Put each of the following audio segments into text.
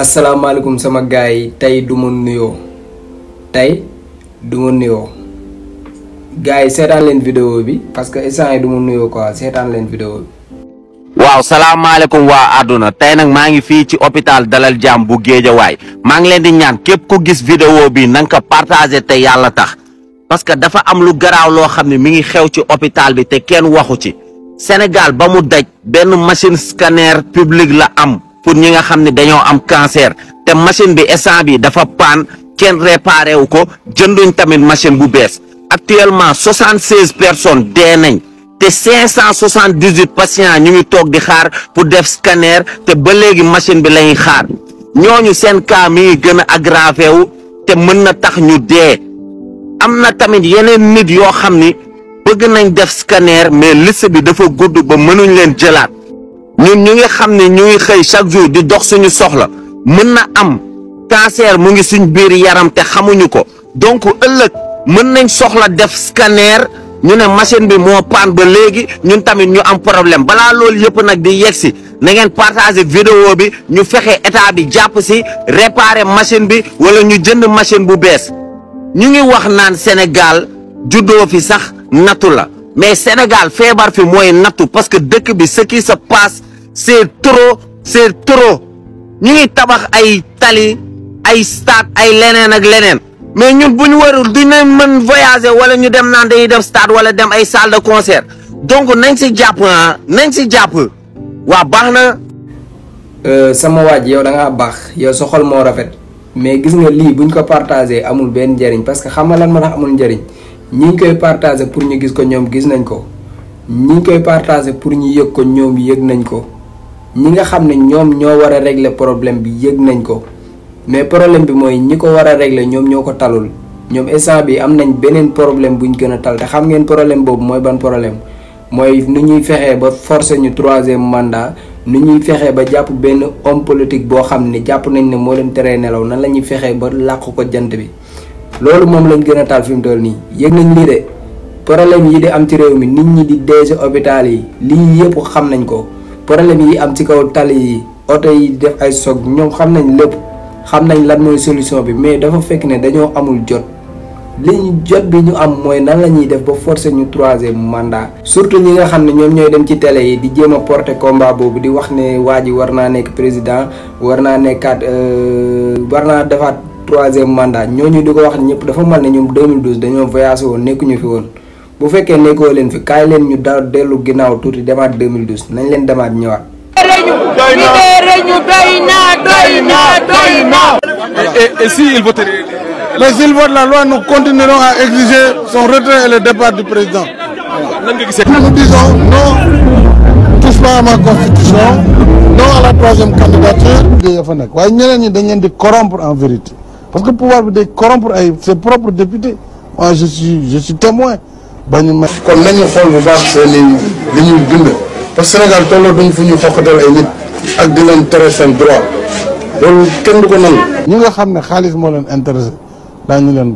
asalaamaaleykum sama gars yi tey du ma nuyoo gars yi seetaan leen vidéo bi parce que instant yi du ma nuyoo quoi seetaan leen vidéo bi. waaw salaamaaleykum waa àdduna tey nag maa ngi fii ci hôpital Dalal Jàmm bu Géejawaay maa ngi leen di ñaan képp ku gis vidéo bi na nga ko partagé te yàlla tax parce que dafa am lu garaaw loo xam ne mi ngi xew ci hôpital bi te kenn waxu ci Sénégal ba mu daj benn machine scanner public la am pour ñi nga xam ne dañoo am cancer te machine bi instant bi dafa paan kenn réparé wu ko jënduñ tamit machine bu bees actuellement 76 personnes dee nañ te 578 patients ñu ngi toog di xaar pour def scanner te ba léegi machine bi lañuy xaar ñooñu seen cas mi ngi gën a aggravé wu te mën na tax ñu dee am na tamit yeneen nit yoo xam ni bëgg nañ def scanner mais liste bi dafa gudd ba mënuñ leen jëlaat ñun ñu ngi xam ne ñu ngi xëy chaque jour di dox suñu soxla mën na am cancer mu ngi suñ biir yaram te xamuñu ko donc ëllëg mën nañ soxla def scanner ñu ne machine bi moo paan ba léegi ñun tamit ñu am problème balaa loolu yëpp nag di yegsi na ngeen partager vidéo bi ñu fexe état bi jàpp si réparer machine bi wala ñu jënd machine bu bees ñu ngi wax naan Sénégal juddoo fi sax nattu la mais Sénégal feebar fi mooy nattu parce que dëkk bi ce qui se passe c'est trop ñu ngi tabax ay tali ay stade ay leneen ak leneen mais ñun bu ñu warul dinañ mën voyager wala ñu dem naan dañuy dem stade wala dem ay salle de concert donc nañ si jàpp waa baax na. sama waaj yow da ngaa baax yow sa xol moo rafet mais gis nga lii buñ ko partagé amul benn njëriñ parce que xam nga lan moo tax amul njëriñ ñi ngi koy partagé pour ñu gis ko ñoom gis nañ ko ñi ngi koy partagé pour ñu yëg ko ñoom yëg nañ ko ñi nga xam ne ñoom ñoo war a régler problème bi yëg nañ ko. mais problème bi mooy ñi ko war a régler ñoom ñoo ko talul ñoom instant bi am nañ beneen problème buñ gën a tal te xam ngeen problème boobu mooy ban problème mooy nu ñuy fexee ba forcer ñu 3e mandat nu ñuy fexee ba jàpp benn homme politique boo xam ne jàpp nañ ne moo leen teree nelaw nan la ñuy fexee ba làq ko jant bi loolu moom lañ gën a tal fi mu toll nii yëg nañ lii de problème yi di am ci réew mi nit ñi di dee ci hôpital yi lii yëpp xam nañ ko problème yi am ci kaw tali yi oto yi def ay soog ñoom xam nañ lépp xam nañ lan mooy solution bi mais dafa fekk ne dañoo amul jot li ñu jot bi ñu am mooy nan la ñuy def ba forcer ñu 3e mandat surtout ñi nga xam ne ñoom ñooy dem ci télé yi di jéem a porter combat boobu di wax ne waa ji war naa nekk président war naa nekkaat war naa defaat 3e mandat ñooñu di ko wax ñëpp dafa mel ne ñoom 2012 dañoo voyagé woon nekkuñu fi woon bu fekkee nekkoo leen fi kaay leen ñu daal dellu ginnaaw tuuti demaat 2012 nañ leen demaat ñëwaat. Et s'il vote la loi, nous continuerons à exiger son retrait et le départ du président. Voilà. Nous disons non, touche pas à ma constitution, non à la 3e candidature. Waaye ñeneen ñi dañ leen di corrompre en vérité parce que le pouvoir bi day corrompre ay ses propres députés. Moi je suis témoin. bañu ma kon nañu xool bu baax seen li ñuy bind parce que Sénégal tolloo duñ fu ñu xoqatal ay nit ak di leen tere seen droit loolu kenn du ko nangu. ñi nga xam ne xaalis moo leen intéressé daañu leen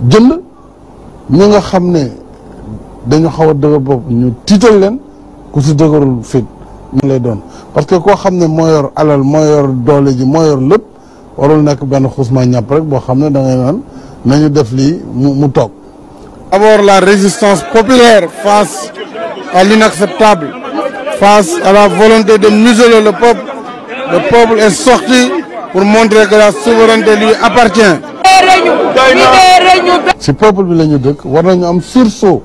jënd ñi nga xam ne dañu xaw a dëgër bopp ñu tiital leen ku si dëgërul fit ñu lay doon parce que koo xam ne moo yor alal moo yor doole ji moo yor lépp warul nekk benn xusma ñàpp rek boo xam ne da ngay naan nañu def lii mu toog. D'abord la résistance populaire face à l'inacceptable, face à la volonté de museler le peuple. Le peuple est sorti pour montrer que la souveraineté lui appartient. Si peuple bi la ñu dëkk war nañu am sursaut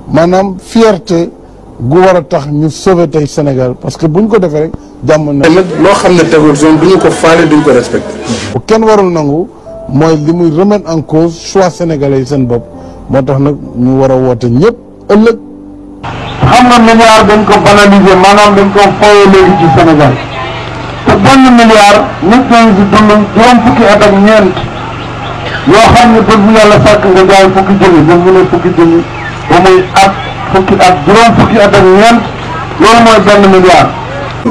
maanaam fierté gu war a tax ñu sauver tey Sénégal parce que buñ ko defee rek jàmm na. loo xam ne tegul zone duñu ko faale duñ ko respecté. bu kenn warul nangu mooy li muy remettre en cause choix sénégalais yi seen bopp. moo tax nag ñu war a woote ñëpp ëllëg. xam nga milliard dañ ko banaliser maanaam dañ ko fooyee léegi ci Sénégal te benn milliard nit ñi di dund juróom fukki at ak ñeent yoo xam ne bés bu yàlla sàkk nga jaay fukki junni ba mu ne fukki junni ba muy at fukki at juróom fukki at ak ñeent loolu mooy benn milliard.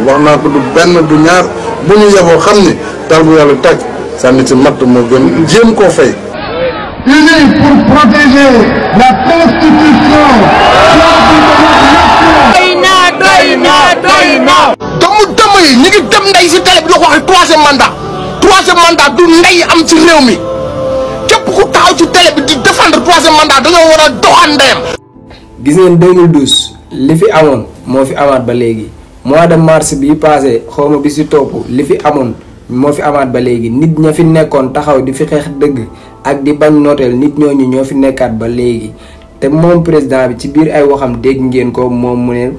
wax naa ko du benn du ñaar bu ñu yeboo xam ne taal bu yàlla tàgg sànni ci matt moo gën jéem koo fay. Unis pour protéger la Constitution. doy na. doomu dëmm yi ñu ngi dem ndey si télé bi di wax 3e mandat troisième mandat du ndey am ci réew mi képp ku taxaw ci télé bi di défendre troisième mandat dañoo war a doxaan ndeyam. gis ngeen 2012 li fi amoon moo fi amaat ba léegi mois de mars bi passé xawma bi si topp li fi amoon moo fi amaat ba léegi nit ña fi nekkoon taxaw di fi xeex dëgg ak di bañ nooteel nit ñooñu ñoo fi nekkaat ba léegi te moom président bi ci biir ay waxam dégg ngeen ko moom mu ne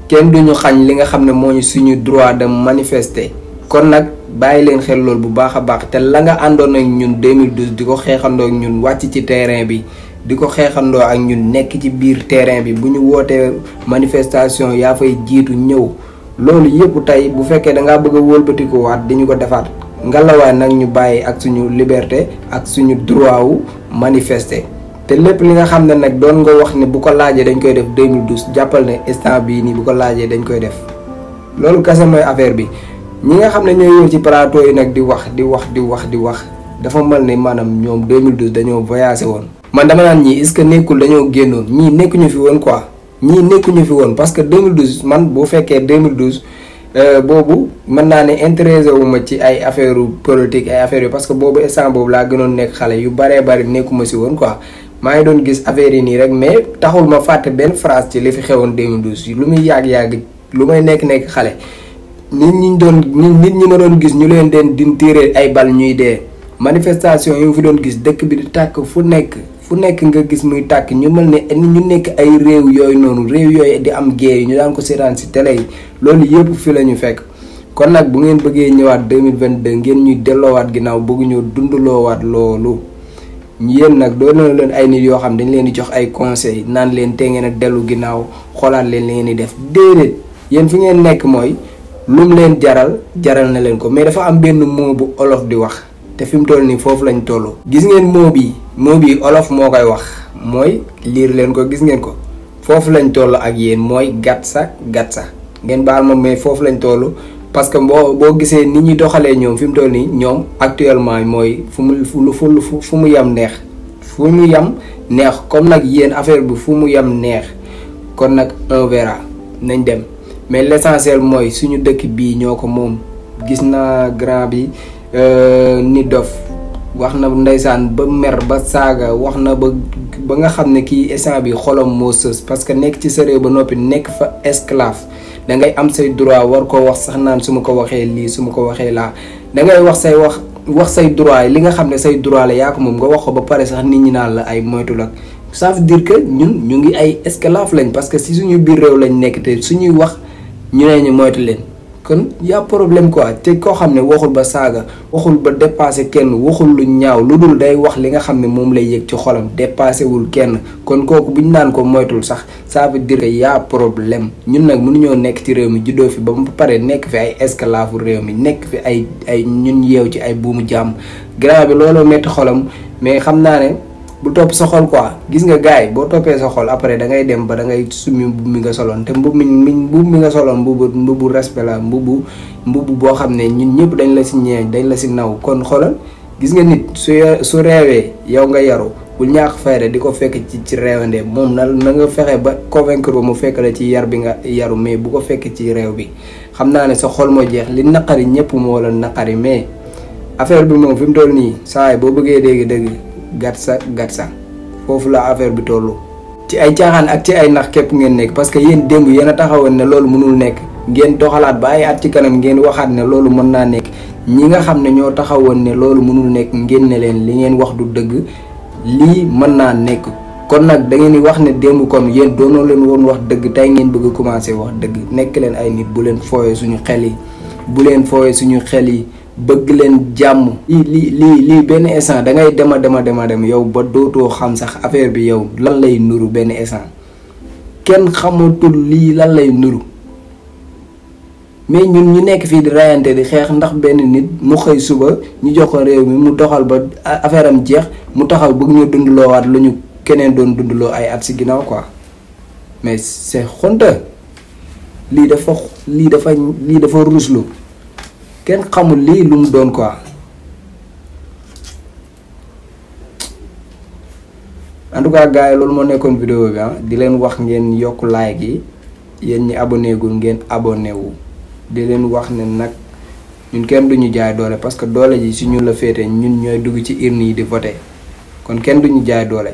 kenn duñu xañ li nga xam ne moo ñu suñu droit de manifester. kon nag bàyyi leen xel loolu bu baax a baax te la nga àndoon ak ñun 2012 di ko xeexandoo ak ñun wàcc ci terrain bi di ko xeexandoo ak ñun nekk ci biir terrain bi bu ñu wootee manifestation yaa fay jiitu ñëw loolu yëpp tey bu fekkee da ngaa bëgg a wëlbatiku waat di ñu ko defaat ngalawaay nag ñu bàyyi ak suñu liberté ak suñu droit wu manifester. te lépp li nga xam ne nag doon nga wax ne bu ko laajee dañ koy def 2012 jàppal ne instant bii nii bu ko laajee dañ koy def loolu kese mooy affaire bi. ñi nga xam ne ñooy ñëw ci plateau yi nag di wax dafa mel ni maanaam ñoom 2012 dañoo voyagé woon. man dama naan ñii est-ce que nekkul dañoo génnoon ñii nekkuñu fi woon quoi ñii nekkuñu fi woon parce que 2012 man bu fekkee 2012 boobu mën naa ne intéressé wu ma ci ay affaire politique ay affaires yu parce que boobu instant boobu laa gënoon nekk xale yu baree bari nekkuma si woon quoi maa ngi doon gis affaire yi nii rek mais taxul ma fàtte benn phrase ci li fi xewoon 2012 lu muy yàgg lu may nekk xale. nit ñi ma doon gis ñu leen di tirer ay bal ñuy dee manifestation yi mu fi doon gis dëkk bi di tàkk fu nekk nga gis muy tàkk ñu mel ne ñu nekk ay réew yooyu noonu réew yooyu di am guerre ñu daan ko seetaan si télé yi loolu yëpp fi la ñu fekk. kon nag bu ngeen bëggee ñëwaat 2022 ngeen ñuy delloowaat ginnaaw bëgg ñoo dundaloowaat loolu yéen nag doon na leen ay nit yoo xam dañ leen di jox ay conseils naan leen te ngeen a dellu ginnaaw xoolaat leen li ngeen di def déedéet yéen fi ngeen nekk mooy. lum leen jaral na leen ko mais dafa am benn mot bu olof di wax te fi mu toll nii foofu lañ toll. gis ngeen mot bi olof moo koy wax mooy liir leen ko gis ngeen ko foofu lañ toll ak yéen mooy gatsa ngeen baal ma mais foofu lañ toll parce que boo gisee nit ñi doxalee ñoom fi mu toll nii ñoom actuellement mooy fu mu yam neex comme nag yéen affaire bi fu mu yam neex kon nag on verra nañ dem. mais l'essentiel mooy suñu dëkk bii ñoo ko moom gis naa grand bi nit dof wax na ndeysaan ba mer ba saaga wax na ba nga xam ne kii instant bi xolam moo sës parce que nekk ci sa réew ba noppi nekk fa esclave da ngay am say droit war koo wax sax naan su ma ko waxee lii su ma ko waxee laa da ngay wax say droit li nga xam ne say droit la yaa ko moom nga wax ko ba pare sax nit ñi naan la ay moytu la ça veut dire que ñun ñu ngi ay esclave lañ parce que si suñu biir réew lañ nekk te suñuy wax. ñu ne ñu moytu leen kon y'a problème quoi te koo xam ne waxul ba saaga waxul ba dépassé kenn waxul lu ñaaw lu dul day wax li nga xam ne moom lay yëg ci xolam dépassé wul kenn kon kooku bu ñu naan ko moytul sax ça veut dire que y'a problème ñun nag mënuñoo nekk ci réew mi juddoo fi ba mu pare nekk fi ay esclave réew mi nekk fi ay ñun yeew ci ay buumu jàmm grand bi looloo metti xolam mais xam naa ne bu topp sa xol quoi gis nga gars yi boo toppee sa xol après da ngay dem ba da ngay summi mbubb mi nga soloon te mbubb mi nga soloon mbubu respect la mbubu boo xam ne ñun ñëpp dañ la si ñeeñ dañ la si naw kon xoolal gis nga nit su reewee yow nga yaru bul ñaax fayda di ko fekk ci reewande moom na nga fexe ba convaincre ba mu fekk la ci yar bi nga yaru mais bu ko fekk ci réew bi xam naa ne sa xol moo jeex li naqari ñëpp moo la naqari mais affaire bi moom fi mu toll nii saa yi boo bëggee dégg gatsa foofu la affaire bi tollu ci ay caaxaan ak ci ay nax képp ngeen nekk parce que yéen démb yéen a taxawoon ne loolu mënul nekk ngeen doxalaat ba ay at ci kanam ngeen waxaat ne loolu mën naa nekk ñi nga xam ne ñoo taxawoon ne loolu mënul nekk ngeen ne leen li ngeen wax du dëgg lii mën naa nekk kon nag da ngeen di wax ne démb kon yéen doonoo leen woon wax dëgg tey ngeen bëgg commencé wax dëgg nekk leen ay nit bu leen fooyee suñu xel yi bëgg leen jàmm lii benn instant da ngay dem yow ba dootoo xam sax affaire bi yow lan lay nuru benn instant kenn xamatul lii lan lay nuru mais ñun ñu nekk fii di rayante di xeex ndax benn nit mu xëy suba ñu jox ko réew mi mu doxal ba affaire am jeex mu taxaw bëgg ñu dundloowaat lu ñu keneen doon dundloo ay at si ginnaaw quoi mais c'est honte lii dafa ruslu kenn xamul lii lu mu doon quoi en tout cas gars yi loolu moo nekkoon vidéo bi di leen wax ngeen yokk like yi yéen ñi abonné gul ngeen abonné wu di leen wax ne nag ñun kenn duñu jaay doole parce que doole ji si ñun la féete ñun ñooy dugg ci urne yi di voter kon kenn duñu jaay doole.